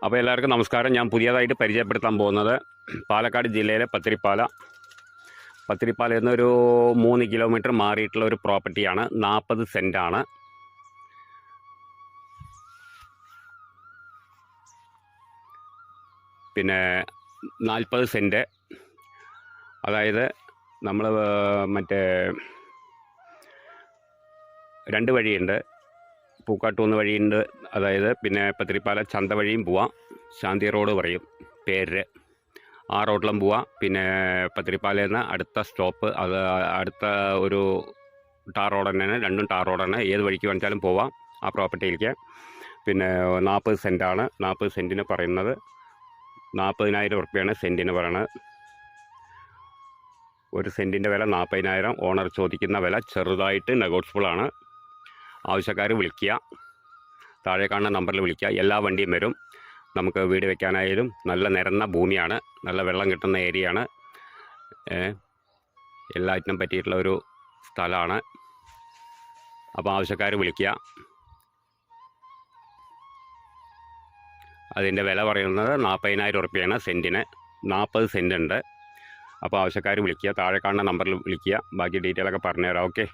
അപ്പോൾ എല്ലാവർക്കും നമസ്കാരം. ഞാൻ പുതിയതായിട്ട് പരിചയപ്പെടുത്താൻ പോകുന്നത് പാലക്കാട് ജില്ലയിലെ പത്തിരിപ്പാല എന്നൊരു 3 കിലോമീറ്റർ മാറിയിട്ടുള്ള ഒരു പ്രോപ്പർട്ടിയാണ്. 40 സെൻറ്റാണ്. പിന്നെ 40 സെൻറ്റ്, അതായത് നമ്മൾ മറ്റേ 2 വഴിയുണ്ട്. പൂക്കാട്ടുകുന്ന് വഴിയുണ്ട്, അതായത് പിന്നെ പത്തിരിപ്പാല ചന്ത വഴിയും പോവാം. ശാന്തി റോഡ് പറയും പേര്. ആ റോഡിലും പോവാം. പിന്നെ പത്തിരിപ്പാലയിൽ നിന്ന് അടുത്ത സ്റ്റോപ്പ് അത് അടുത്ത ഒരു ടാർ റോഡ് തന്നെയാണ്. രണ്ടും ടാർ റോഡാണ്. ഏത് വഴിക്ക് വേണമെങ്കിലും പോവാം ആ പ്രോപ്പർട്ടിയിലേക്ക്. പിന്നെ 40 സെൻറ്റാണ്. 40 സെൻറ്റിന് പറയുന്നത് 40,000 ഉറുപ്പ്യാണ് സെൻറ്റിന് പറയുന്നത്. ഒരു സെൻറ്റിൻ്റെ വില 40,000. ഓണർ ചോദിക്കുന്ന വില ചെറുതായിട്ട് നെഗോഷ്യബിളാണ്. ആവശ്യക്കാർ വിളിക്കുക, താഴെ കാണുന്ന നമ്പറിൽ വിളിക്കുക. എല്ലാ വണ്ടിയും വരും. നമുക്ക് വീട് വെക്കാനായാലും നല്ല നിരന്ന ഭൂമിയാണ്, നല്ല വെള്ളം കിട്ടുന്ന ഏരിയയാണ്, എല്ലാറ്റിനും പറ്റിയിട്ടുള്ള ഒരു സ്ഥലമാണ്. അപ്പോൾ ആവശ്യക്കാർ വിളിക്കുക. അതിൻ്റെ വില പറയുന്നത് 40,000 ഉറുപ്പ്യാണ് സെൻറ്റിന്. 40 സെൻറ്റ് ഉണ്ട്. അപ്പോൾ ആവശ്യക്കാർ വിളിക്കുക, താഴെ കാണുന്ന നമ്പറിൽ വിളിക്കുക. ബാക്കി ഡീറ്റെയിലൊക്കെ പറഞ്ഞുതരാം. ഓക്കെ.